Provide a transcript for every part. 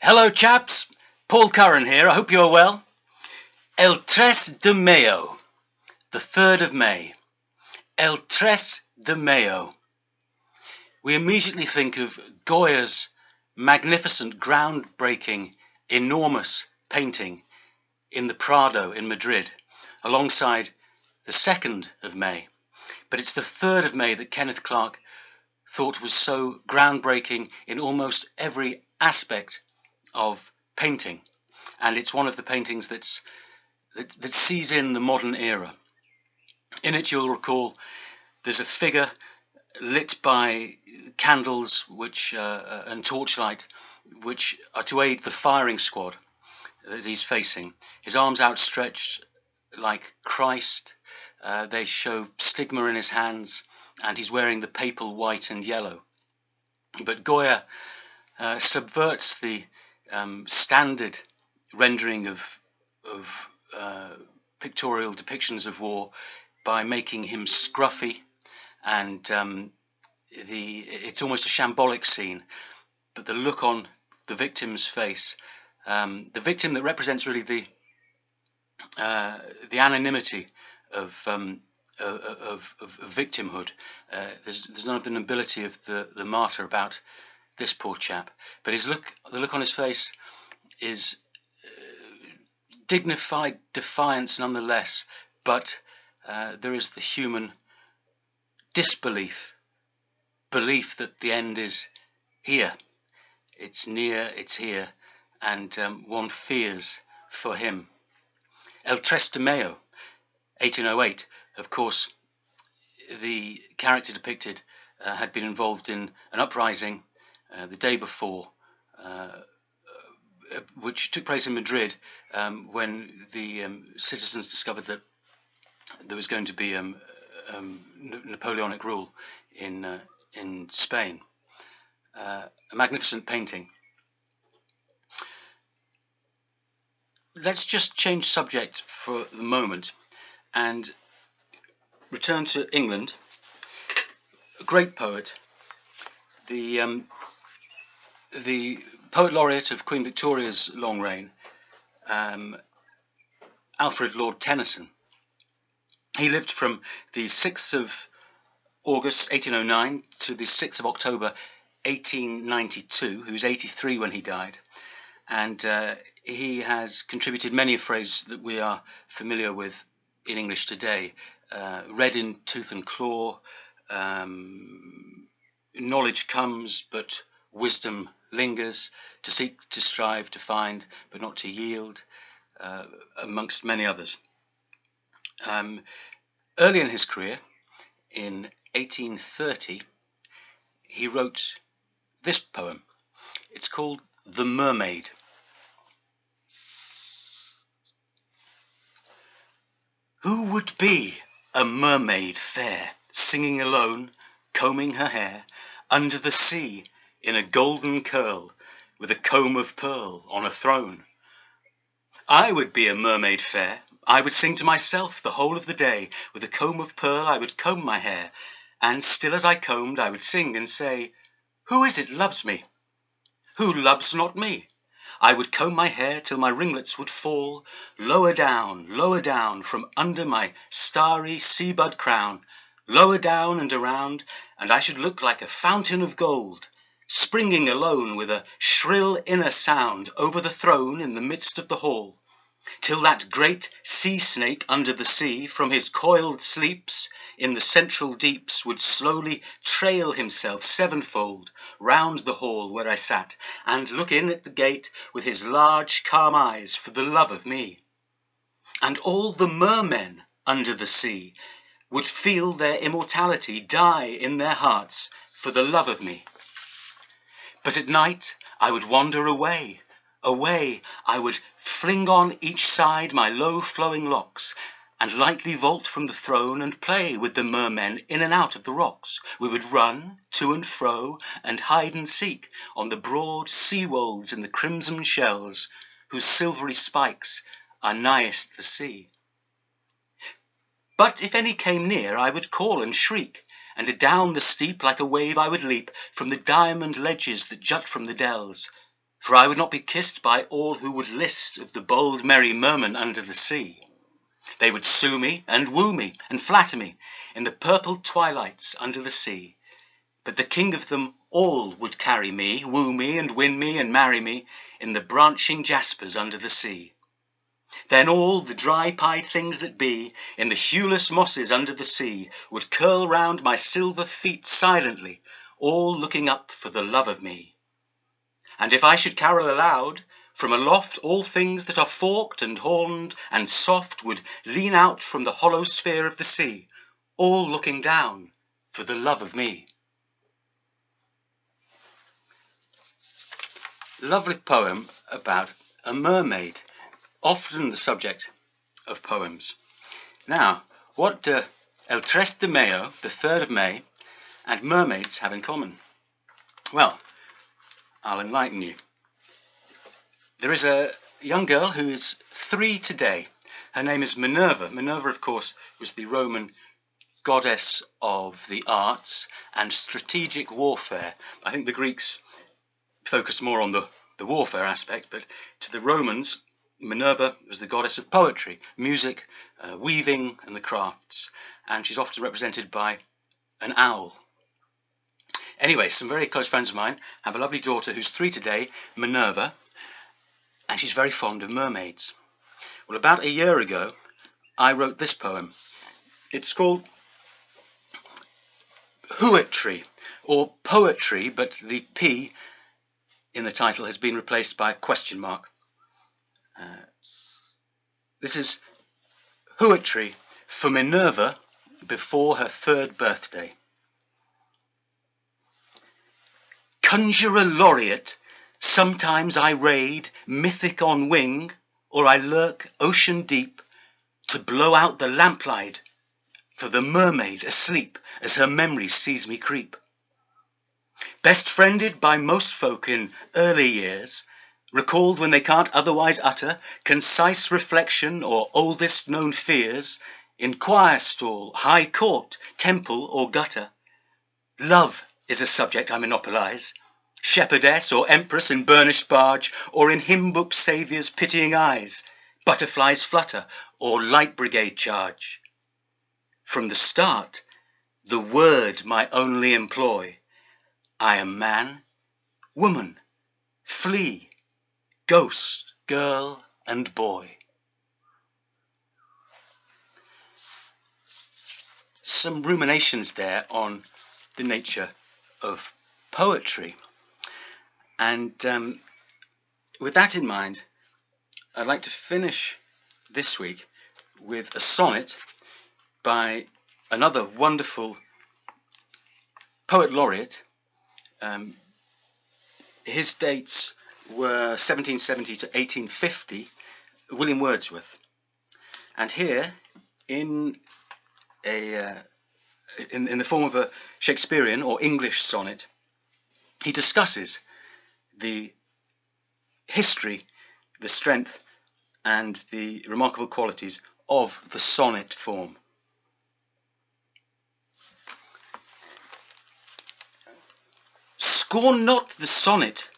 Hello chaps, Paul Curran here, I hope you are well. El Tres de Mayo, the 3rd of May. El Tres de Mayo. We immediately think of Goya's magnificent, groundbreaking, enormous painting in the Prado in Madrid, alongside the 2nd of May. But it's the 3rd of May that Kenneth Clark thought was so groundbreaking in almost every aspect of painting, and it's one of the paintings that sees in the modern era. In it, you'll recall, there's a figure lit by candles and torchlight, which are to aid the firing squad that he's facing. His arms outstretched like Christ. They show stigma in his hands, and he's wearing the papal white and yellow. But Goya subverts the standard rendering of pictorial depictions of war by making him scruffy, and it's almost a shambolic scene. But the look on the victim's face, the victim that represents really the anonymity of victimhood. There's none of the nobility of the martyr about this poor chap, but the look on his face is dignified defiance nonetheless, but there is the human belief that the end is here, it's near, it's here, and one fears for him. El Tres de Mayo, 1808, of course, the character depicted had been involved in an uprising the day before, which took place in Madrid, when the citizens discovered that there was going to be Napoleonic rule in Spain. A magnificent painting. Let's just change subject for the moment and return to England. A great poet, the poet laureate of Queen Victoria's long reign, Alfred Lord Tennyson. He lived from the 6th of August 1809 to the 6th of October 1892. He was 83 when he died, and he has contributed many a phrase that we are familiar with in English today. Red in tooth and claw, knowledge comes but wisdom lingers, to seek, to strive, to find, but not to yield, amongst many others. Early in his career, in 1830, he wrote this poem. It's called The Mermaid. Who would be a mermaid fair, singing alone, combing her hair, under the sea, in a golden curl, with a comb of pearl on a throne? I would be a mermaid fair. I would sing to myself the whole of the day. With a comb of pearl I would comb my hair, and still as I combed I would sing and say, who is it loves me? Who loves not me? I would comb my hair till my ringlets would fall lower down from under my starry sea-bud crown, lower down and around, and I should look like a fountain of gold, springing alone with a shrill inner sound over the throne in the midst of the hall, till that great sea snake under the sea from his coiled sleeps in the central deeps would slowly trail himself sevenfold round the hall where I sat, and look in at the gate with his large calm eyes for the love of me. And all the mermen under the sea would feel their immortality die in their hearts for the love of me. But at night I would wander away, I would fling on each side my low flowing locks, and lightly vault from the throne and play with the mermen in and out of the rocks. We would run to and fro and hide and seek on the broad sea wolds in the crimson shells, whose silvery spikes are nighest the sea. But if any came near, I would call and shriek, and adown the steep like a wave I would leap from the diamond ledges that jut from the dells. for I would not be kissed by all who would list of the bold merry merman under the sea. They would sue me and woo me and flatter me in the purple twilights under the sea. But the king of them all would carry me, woo me and win me and marry me in the branching jaspers under the sea. Then all the dry-pied things that be in the hueless mosses under the sea would curl round my silver feet silently, all looking up for the love of me. And if I should carol aloud, from aloft all things that are forked and horned and soft would lean out from the hollow sphere of the sea, all looking down for the love of me. Lovely poem about a mermaid, often the subject of poems. Now, what do El Tres de Mayo, the 3rd of May, and mermaids have in common? Well, I'll enlighten you. There is a young girl who is 3 today. Her name is Minerva. Minerva, of course, was the Roman goddess of the arts and strategic warfare. I think the Greeks focused more on the warfare aspect, but to the Romans, Minerva was the goddess of poetry, music, weaving, and the crafts, and she's often represented by an owl. Anyway, some very close friends of mine have a lovely daughter who's 3 today, Minerva, and she's very fond of mermaids. Well, about a year ago, I wrote this poem. It's called Huetry, or poetry, but the P in the title has been replaced by a question mark. This is Huetry for Minerva before her 3rd birthday. Conjurer laureate, sometimes I raid mythic on wing, or I lurk ocean deep to blow out the lamplight for the mermaid asleep as her memory sees me creep. Best friended by most folk in early years, recalled when they can't otherwise utter concise reflection or oldest known fears, in choir stall, high court, temple or gutter. Love is a subject I monopolize, shepherdess or empress in burnished barge, or in hymn book saviour's pitying eyes, butterflies flutter or light brigade charge. From the start, the word my only employ. I am man, woman, flea, ghost, girl, and boy. Some ruminations there on the nature of poetry. And with that in mind, I'd like to finish this week with a sonnet by another wonderful poet laureate. His dates were 1770 to 1850, William Wordsworth. And here, in the form of a Shakespearean or English sonnet, he discusses the history, the strength, and the remarkable qualities of the sonnet form. Scorn not the sonnet,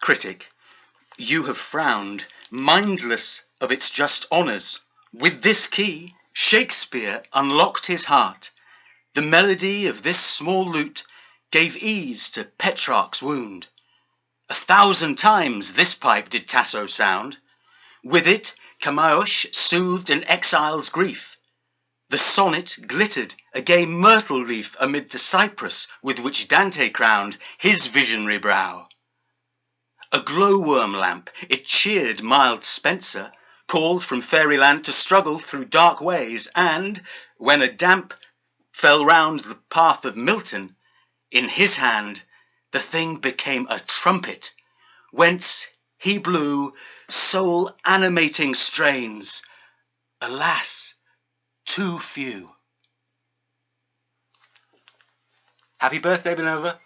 critic. You have frowned, mindless of its just honours. With this key, Shakespeare unlocked his heart. The melody of this small lute gave ease to Petrarch's wound. 1,000 times this pipe did Tasso sound. With it, Camaios soothed an exile's grief. The sonnet glittered a gay myrtle leaf amid the cypress with which Dante crowned his visionary brow. A glowworm lamp, it cheered mild Spenser, called from fairyland to struggle through dark ways, and, when a damp fell round the path of Milton, in his hand the thing became a trumpet, whence he blew soul-animating strains, alas, too few. Happy birthday, Minerva.